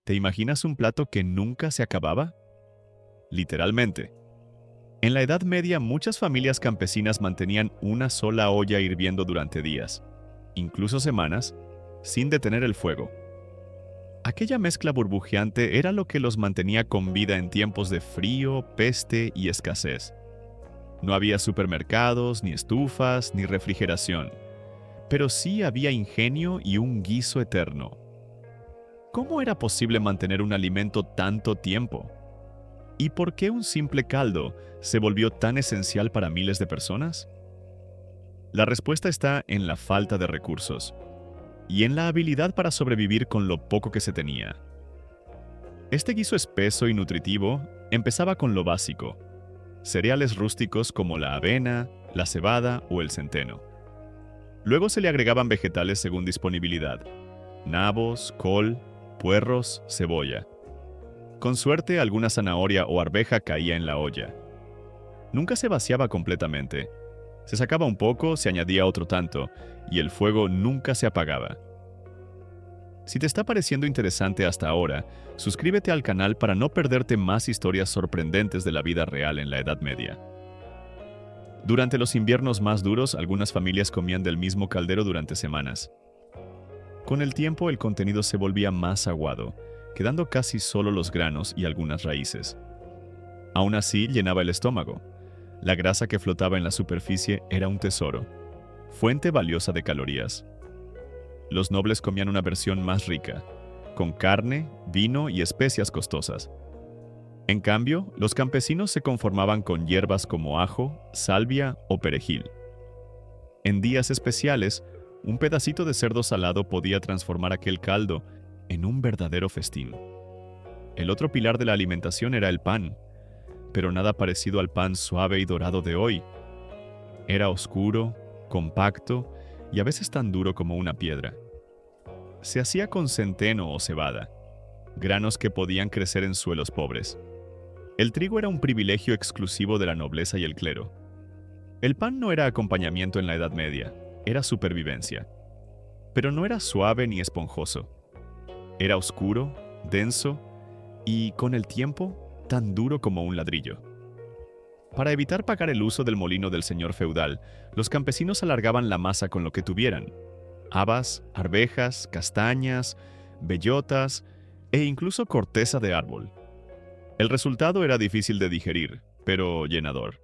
¿Te imaginas un plato que nunca se acababa? Literalmente. En la Edad Media, muchas familias campesinas mantenían una sola olla hirviendo durante días, incluso semanas, sin detener el fuego. Aquella mezcla burbujeante era lo que los mantenía con vida en tiempos de frío, peste y escasez. No había supermercados, ni estufas, ni refrigeración, pero sí había ingenio y un guiso eterno. ¿Cómo era posible mantener un alimento tanto tiempo? ¿Y por qué un simple caldo se volvió tan esencial para miles de personas? La respuesta está en la falta de recursos y en la habilidad para sobrevivir con lo poco que se tenía. Este guiso espeso y nutritivo empezaba con lo básico: cereales rústicos como la avena, la cebada o el centeno. Luego se le agregaban vegetales según disponibilidad: nabos, col, puerros, cebolla. Con suerte, alguna zanahoria o arveja caía en la olla. Nunca se vaciaba completamente. Se sacaba un poco, se añadía otro tanto, y el fuego nunca se apagaba. Si te está pareciendo interesante hasta ahora, suscríbete al canal para no perderte más historias sorprendentes de la vida real en la Edad Media. Durante los inviernos más duros, algunas familias comían del mismo caldero durante semanas. Con el tiempo, el contenido se volvía más aguado, quedando casi solo los granos y algunas raíces. Aún así, llenaba el estómago. La grasa que flotaba en la superficie era un tesoro, fuente valiosa de calorías. Los nobles comían una versión más rica, con carne, vino y especias costosas. En cambio, los campesinos se conformaban con hierbas como ajo, salvia o perejil. En días especiales, un pedacito de cerdo salado podía transformar aquel caldo en un verdadero festín. El otro pilar de la alimentación era el pan, pero nada parecido al pan suave y dorado de hoy. Era oscuro, compacto y a veces tan duro como una piedra. Se hacía con centeno o cebada, granos que podían crecer en suelos pobres. El trigo era un privilegio exclusivo de la nobleza y el clero. El pan no era acompañamiento en la Edad Media, era supervivencia. Pero no era suave ni esponjoso. Era oscuro, denso y, con el tiempo, tan duro como un ladrillo. Para evitar pagar el uso del molino del señor feudal, los campesinos alargaban la masa con lo que tuvieran: habas, arvejas, castañas, bellotas e incluso corteza de árbol. El resultado era difícil de digerir, pero llenador.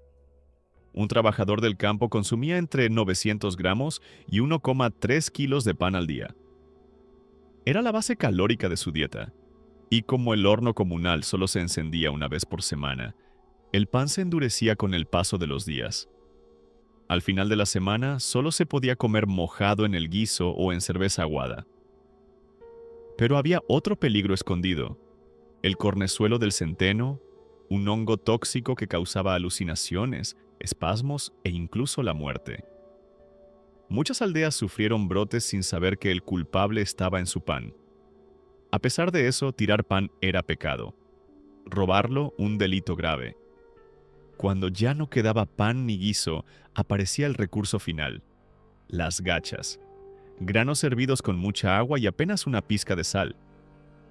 Un trabajador del campo consumía entre 900 gramos y 1,3 kilos de pan al día. Era la base calórica de su dieta, y como el horno comunal solo se encendía una vez por semana, el pan se endurecía con el paso de los días. Al final de la semana solo se podía comer mojado en el guiso o en cerveza aguada. Pero había otro peligro escondido: el cornezuelo del centeno, un hongo tóxico que causaba alucinaciones, espasmos e incluso la muerte. Muchas aldeas sufrieron brotes sin saber que el culpable estaba en su pan. A pesar de eso, tirar pan era pecado. Robarlo, un delito grave. Cuando ya no quedaba pan ni guiso, aparecía el recurso final: las gachas. Granos hervidos con mucha agua y apenas una pizca de sal.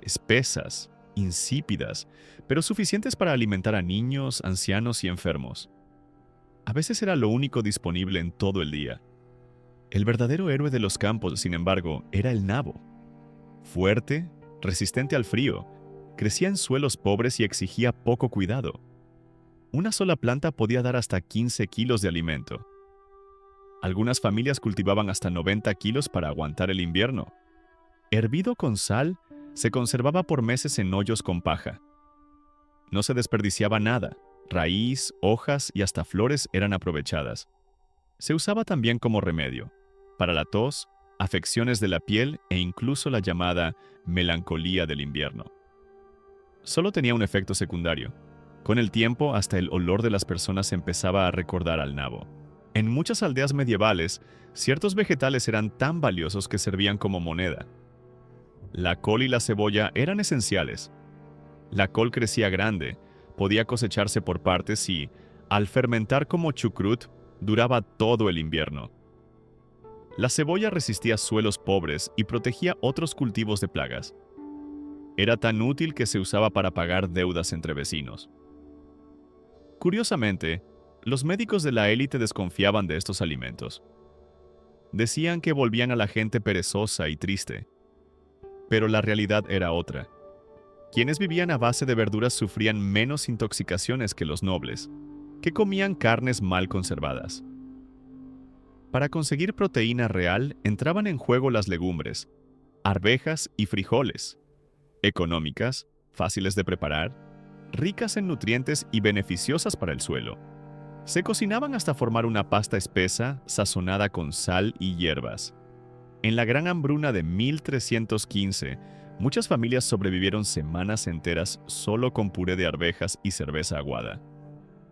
Espesas, insípidas, pero suficientes para alimentar a niños, ancianos y enfermos. A veces era lo único disponible en todo el día. El verdadero héroe de los campos, sin embargo, era el nabo. Fuerte, resistente al frío, crecía en suelos pobres y exigía poco cuidado. Una sola planta podía dar hasta 15 kilos de alimento. Algunas familias cultivaban hasta 90 kilos para aguantar el invierno. Hervido con sal, se conservaba por meses en hoyos con paja. No se desperdiciaba nada: raíz, hojas y hasta flores eran aprovechadas. Se usaba también como remedio para la tos, afecciones de la piel e incluso la llamada melancolía del invierno. Solo tenía un efecto secundario. Con el tiempo, hasta el olor de las personas empezaba a recordar al nabo. En muchas aldeas medievales, ciertos vegetales eran tan valiosos que servían como moneda. La col y la cebolla eran esenciales. La col crecía grande, podía cosecharse por partes y, al fermentar como chucrut, duraba todo el invierno. La cebolla resistía suelos pobres y protegía otros cultivos de plagas. Era tan útil que se usaba para pagar deudas entre vecinos. Curiosamente, los médicos de la élite desconfiaban de estos alimentos. Decían que volvían a la gente perezosa y triste. Pero la realidad era otra. Quienes vivían a base de verduras sufrían menos intoxicaciones que los nobles, que comían carnes mal conservadas. Para conseguir proteína real entraban en juego las legumbres, arvejas y frijoles, económicas, fáciles de preparar, ricas en nutrientes y beneficiosas para el suelo. Se cocinaban hasta formar una pasta espesa sazonada con sal y hierbas. En la gran hambruna de 1315, muchas familias sobrevivieron semanas enteras solo con puré de arvejas y cerveza aguada.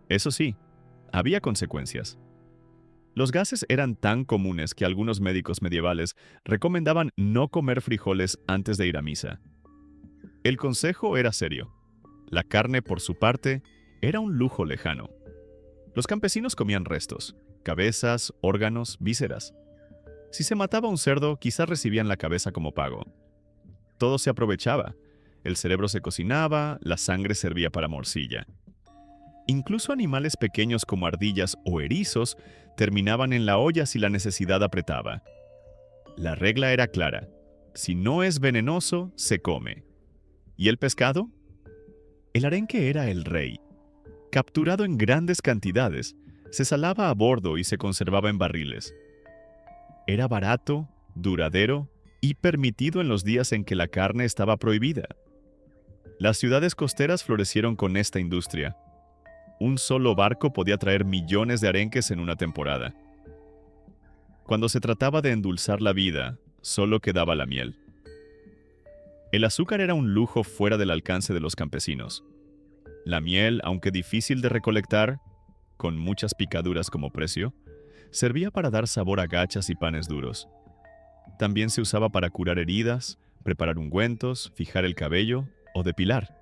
Eso sí, había consecuencias. Los gases eran tan comunes que algunos médicos medievales recomendaban no comer frijoles antes de ir a misa. El consejo era serio. La carne, por su parte, era un lujo lejano. Los campesinos comían restos, cabezas, órganos, vísceras. Si se mataba un cerdo, quizás recibían la cabeza como pago. Todo se aprovechaba. El cerebro se cocinaba, la sangre servía para morcilla. Incluso animales pequeños como ardillas o erizos terminaban en la olla si la necesidad apretaba. La regla era clara: si no es venenoso, se come. ¿Y el pescado? El arenque era el rey. Capturado en grandes cantidades, se salaba a bordo y se conservaba en barriles. Era barato, duradero y permitido en los días en que la carne estaba prohibida. Las ciudades costeras florecieron con esta industria. Un solo barco podía traer millones de arenques en una temporada. Cuando se trataba de endulzar la vida, solo quedaba la miel. El azúcar era un lujo fuera del alcance de los campesinos. La miel, aunque difícil de recolectar, con muchas picaduras como precio, servía para dar sabor a gachas y panes duros. También se usaba para curar heridas, preparar ungüentos, fijar el cabello o depilar.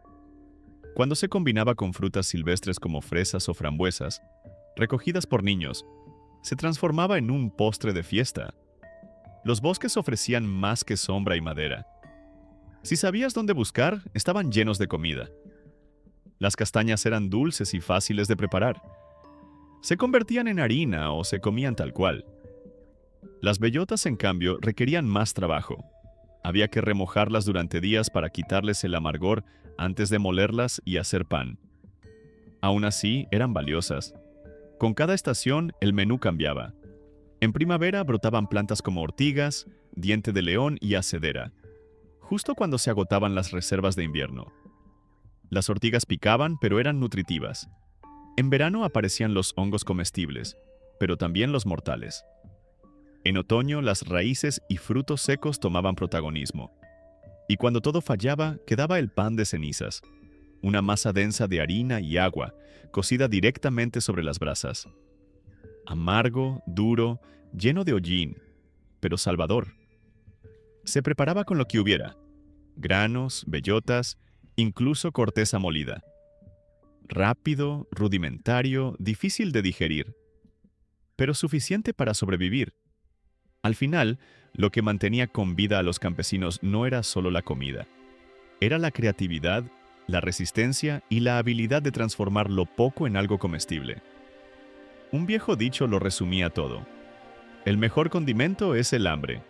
Cuando se combinaba con frutas silvestres como fresas o frambuesas, recogidas por niños, se transformaba en un postre de fiesta. Los bosques ofrecían más que sombra y madera. Si sabías dónde buscar, estaban llenos de comida. Las castañas eran dulces y fáciles de preparar. Se convertían en harina o se comían tal cual. Las bellotas, en cambio, requerían más trabajo. Había que remojarlas durante días para quitarles el amargor antes de molerlas y hacer pan. Aún así, eran valiosas. Con cada estación, el menú cambiaba. En primavera brotaban plantas como ortigas, diente de león y acedera, justo cuando se agotaban las reservas de invierno. Las ortigas picaban, pero eran nutritivas. En verano aparecían los hongos comestibles, pero también los mortales. En otoño, las raíces y frutos secos tomaban protagonismo. Y cuando todo fallaba, quedaba el pan de cenizas, una masa densa de harina y agua, cocida directamente sobre las brasas. Amargo, duro, lleno de hollín, pero salvador. Se preparaba con lo que hubiera: granos, bellotas, incluso corteza molida. Rápido, rudimentario, difícil de digerir, pero suficiente para sobrevivir. Al final, lo que mantenía con vida a los campesinos no era solo la comida. Era la creatividad, la resistencia y la habilidad de transformar lo poco en algo comestible. Un viejo dicho lo resumía todo: el mejor condimento es el hambre.